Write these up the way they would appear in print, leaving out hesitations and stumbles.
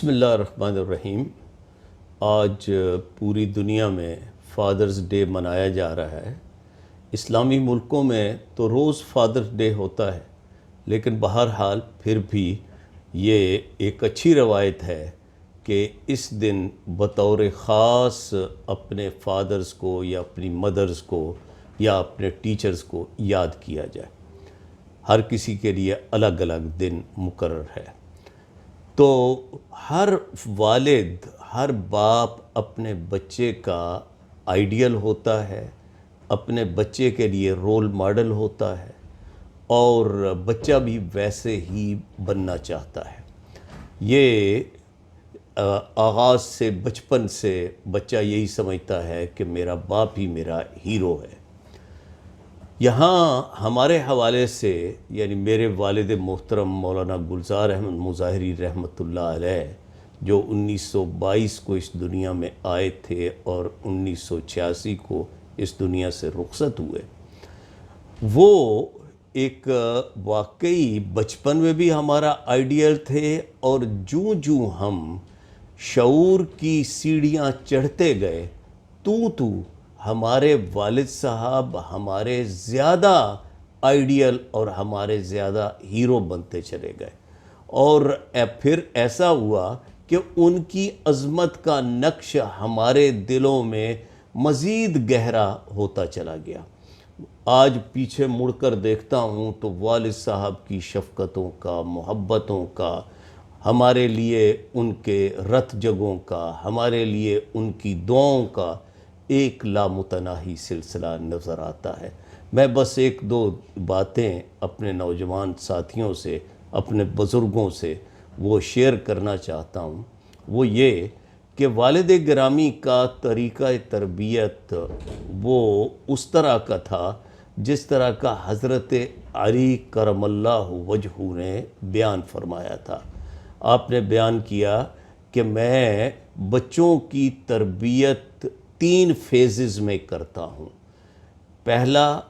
بسم اللہ الرحمن الرحیم۔ آج پوری دنیا میں فادرز ڈے منایا جا رہا ہے۔ اسلامی ملکوں میں تو روز فادرز ڈے ہوتا ہے، لیکن بہرحال پھر بھی یہ ایک اچھی روایت ہے کہ اس دن بطور خاص اپنے فادرز کو یا اپنی مدرز کو یا اپنے ٹیچرز کو یاد کیا جائے۔ ہر کسی کے لیے الگ الگ دن مقرر ہے، تو ہر والد، ہر باپ اپنے بچے کا آئیڈیل ہوتا ہے، اپنے بچے کے لیے رول ماڈل ہوتا ہے، اور بچہ بھی ویسے ہی بننا چاہتا ہے۔ یہ آغاز سے، بچپن سے بچہ یہی سمجھتا ہے کہ میرا باپ ہی میرا ہیرو ہے۔ یہاں ہمارے حوالے سے، یعنی میرے والد محترم مولانا گلزار احمد مظاہری رحمۃ اللہ علیہ، جو 1922 کو اس دنیا میں آئے تھے اور 1986 کو اس دنیا سے رخصت ہوئے، وہ ایک واقعی بچپن میں بھی ہمارا آئیڈیل تھے، اور جوں ہم شعور کی سیڑھیاں چڑھتے گئے تو ہمارے والد صاحب ہمارے زیادہ آئیڈیل اور ہمارے زیادہ ہیرو بنتے چلے گئے، اور پھر ایسا ہوا کہ ان کی عظمت کا نقش ہمارے دلوں میں مزید گہرا ہوتا چلا گیا۔ آج پیچھے مڑ کر دیکھتا ہوں تو والد صاحب کی شفقتوں کا، محبتوں کا، ہمارے لیے ان کے رت جگوں کا، ہمارے لیے ان کی دعاؤں کا ایک لامتناہی سلسلہ نظر آتا ہے۔ میں بس ایک دو باتیں اپنے نوجوان ساتھیوں سے، اپنے بزرگوں سے وہ شیئر کرنا چاہتا ہوں۔ وہ یہ کہ والد گرامی کا طریقہ تربیت وہ اس طرح کا تھا جس طرح کا حضرت علی کرم اللہ وجہہ نے بیان فرمایا تھا۔ آپ نے بیان کیا کہ میں بچوں کی تربیت 3 فیزز میں کرتا ہوں۔ پہلا،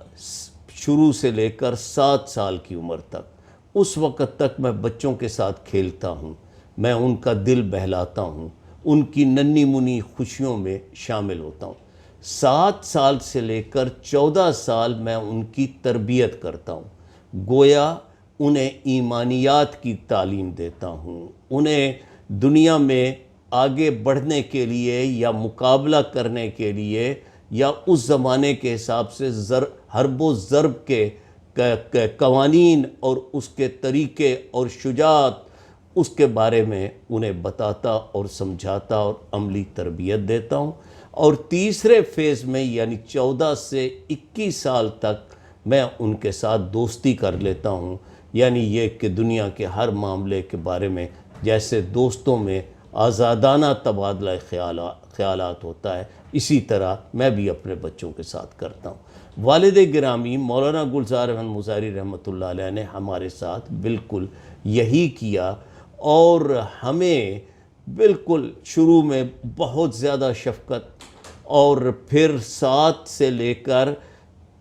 شروع سے لے کر 7 سال کی عمر تک، اس وقت تک میں بچوں کے ساتھ کھیلتا ہوں، میں ان کا دل بہلاتا ہوں، ان کی ننھی منی خوشیوں میں شامل ہوتا ہوں۔ 7 سال سے لے کر 14 سال میں ان کی تربیت کرتا ہوں، گویا انہیں ایمانیات کی تعلیم دیتا ہوں، انہیں دنیا میں آگے بڑھنے کے لیے یا مقابلہ کرنے کے لیے یا اس زمانے کے حساب سے حرب و ضرب کے قوانین اور اس کے طریقے اور شجاعت، اس کے بارے میں انہیں بتاتا اور سمجھاتا اور عملی تربیت دیتا ہوں۔ اور تیسرے فیز میں، یعنی 14 سے 21 سال تک، میں ان کے ساتھ دوستی کر لیتا ہوں، یعنی یہ کہ دنیا کے ہر معاملے کے بارے میں جیسے دوستوں میں آزادانہ تبادلہ خیالات ہوتا ہے، اسی طرح میں بھی اپنے بچوں کے ساتھ کرتا ہوں۔ والد گرامی مولانا گلزار احمد مظاہری رحمۃ اللہ علیہ نے ہمارے ساتھ بالکل یہی کیا، اور ہمیں بالکل شروع میں بہت زیادہ شفقت، اور پھر 7 سے لے کر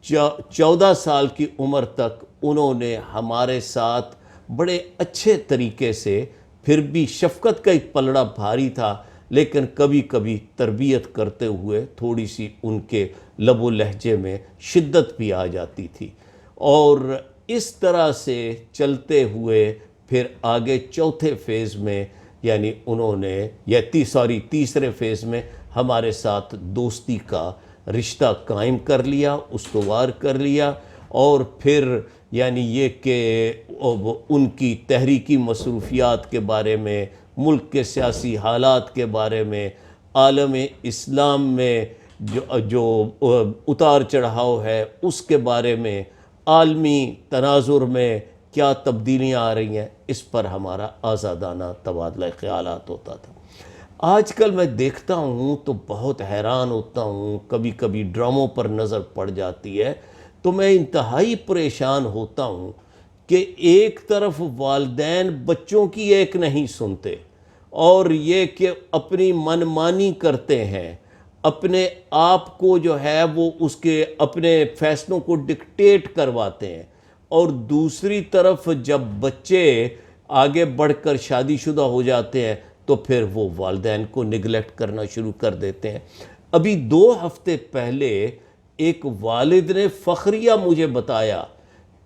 14 سال کی عمر تک انہوں نے ہمارے ساتھ بڑے اچھے طریقے سے، پھر بھی شفقت کا ایک پلڑا بھاری تھا، لیکن کبھی کبھی تربیت کرتے ہوئے تھوڑی سی ان کے لب و لہجے میں شدت بھی آ جاتی تھی، اور اس طرح سے چلتے ہوئے پھر آگے چوتھے فیز میں، یعنی انہوں نے تیسرے فیز میں ہمارے ساتھ دوستی کا رشتہ قائم کر لیا، استوار کر لیا، اور پھر یعنی یہ کہ ان کی تحریکی مصروفیات کے بارے میں، ملک کے سیاسی حالات کے بارے میں، عالم اسلام میں جو اتار چڑھاؤ ہے اس کے بارے میں، عالمی تناظر میں کیا تبدیلیاں آ رہی ہیں، اس پر ہمارا آزادانہ تبادلہ خیالات ہوتا تھا۔ آج کل میں دیکھتا ہوں تو بہت حیران ہوتا ہوں، کبھی کبھی ڈراموں پر نظر پڑ جاتی ہے تو میں انتہائی پریشان ہوتا ہوں کہ ایک طرف والدین بچوں کی ایک نہیں سنتے، اور یہ کہ اپنی من مانی کرتے ہیں، اپنے آپ کو جو ہے وہ اس کے اپنے فیصلوں کو ڈکٹیٹ کرواتے ہیں، اور دوسری طرف جب بچے آگے بڑھ کر شادی شدہ ہو جاتے ہیں تو پھر وہ والدین کو نگلیکٹ کرنا شروع کر دیتے ہیں۔ ابھی 2 ہفتے پہلے ایک والد نے فخریہ مجھے بتایا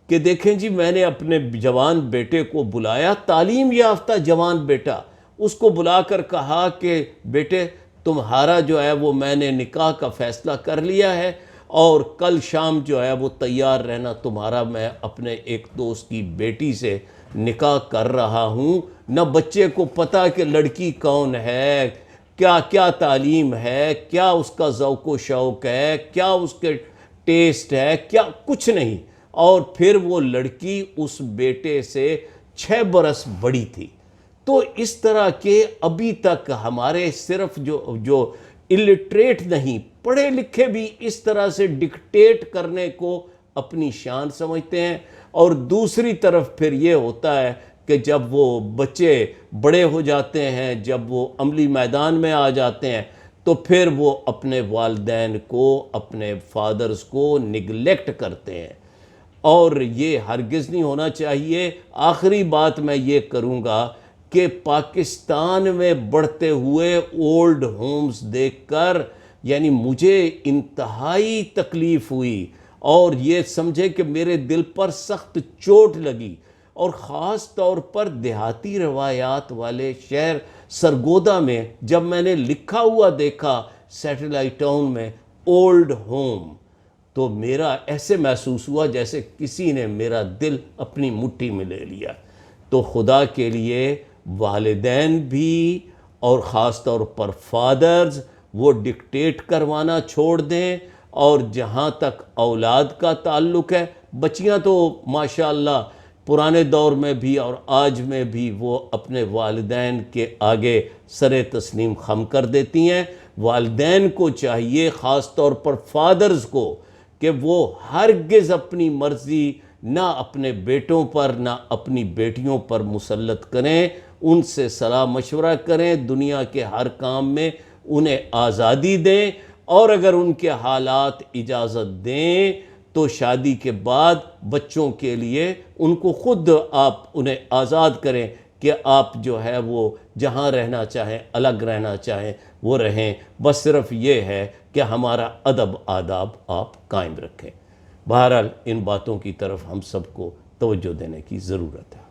کہ دیکھیں جی میں نے اپنے جوان بیٹے کو بلایا، تعلیم یافتہ جوان بیٹا، اس کو بلا کر کہا کہ بیٹے تمہارا جو ہے وہ میں نے نکاح کا فیصلہ کر لیا ہے، اور کل شام جو ہے وہ تیار رہنا، تمہارا میں اپنے ایک دوست کی بیٹی سے نکاح کر رہا ہوں۔ نہ بچے کو پتہ کہ لڑکی کون ہے، کیا تعلیم ہے، کیا اس کا ذوق و شوق ہے، کیا اس کے ٹیسٹ ہے، کیا کچھ نہیں۔ اور پھر وہ لڑکی اس بیٹے سے 6 برس بڑی تھی۔ تو اس طرح کے ابھی تک ہمارے صرف جو الٹریٹ نہیں، پڑھے لکھے بھی اس طرح سے ڈکٹیٹ کرنے کو اپنی شان سمجھتے ہیں، اور دوسری طرف پھر یہ ہوتا ہے کہ جب وہ بچے بڑے ہو جاتے ہیں، جب وہ عملی میدان میں آ جاتے ہیں، تو پھر وہ اپنے والدین کو، اپنے فادرز کو نگلیکٹ کرتے ہیں، اور یہ ہرگز نہیں ہونا چاہیے۔ آخری بات میں یہ کروں گا کہ پاکستان میں بڑھتے ہوئے اولڈ ہومز دیکھ کر یعنی مجھے انتہائی تکلیف ہوئی، اور یہ سمجھے کہ میرے دل پر سخت چوٹ لگی، اور خاص طور پر دیہاتی روایات والے شہر سرگودا میں جب میں نے لکھا ہوا دیکھا سیٹلائٹ ٹاؤن میں اولڈ ہوم، تو میرا ایسے محسوس ہوا جیسے کسی نے میرا دل اپنی مٹھی میں لے لیا۔ تو خدا کے لیے والدین بھی، اور خاص طور پر فادرز، وہ ڈکٹیٹ کروانا چھوڑ دیں، اور جہاں تک اولاد کا تعلق ہے، بچیاں تو ماشاءاللہ پرانے دور میں بھی اور آج میں بھی وہ اپنے والدین کے آگے سر تسلیم خم کر دیتی ہیں۔ والدین کو چاہیے، خاص طور پر فادرز کو، کہ وہ ہرگز اپنی مرضی نہ اپنے بیٹوں پر نہ اپنی بیٹیوں پر مسلط کریں، ان سے صلاح مشورہ کریں، دنیا کے ہر کام میں انہیں آزادی دیں، اور اگر ان کے حالات اجازت دیں تو شادی کے بعد بچوں کے لیے ان کو خود آپ انہیں آزاد کریں کہ آپ جو ہے وہ جہاں رہنا چاہیں، الگ رہنا چاہیں وہ رہیں، بس صرف یہ ہے کہ ہمارا ادب آداب آپ قائم رکھیں۔ بہرحال ان باتوں کی طرف ہم سب کو توجہ دینے کی ضرورت ہے۔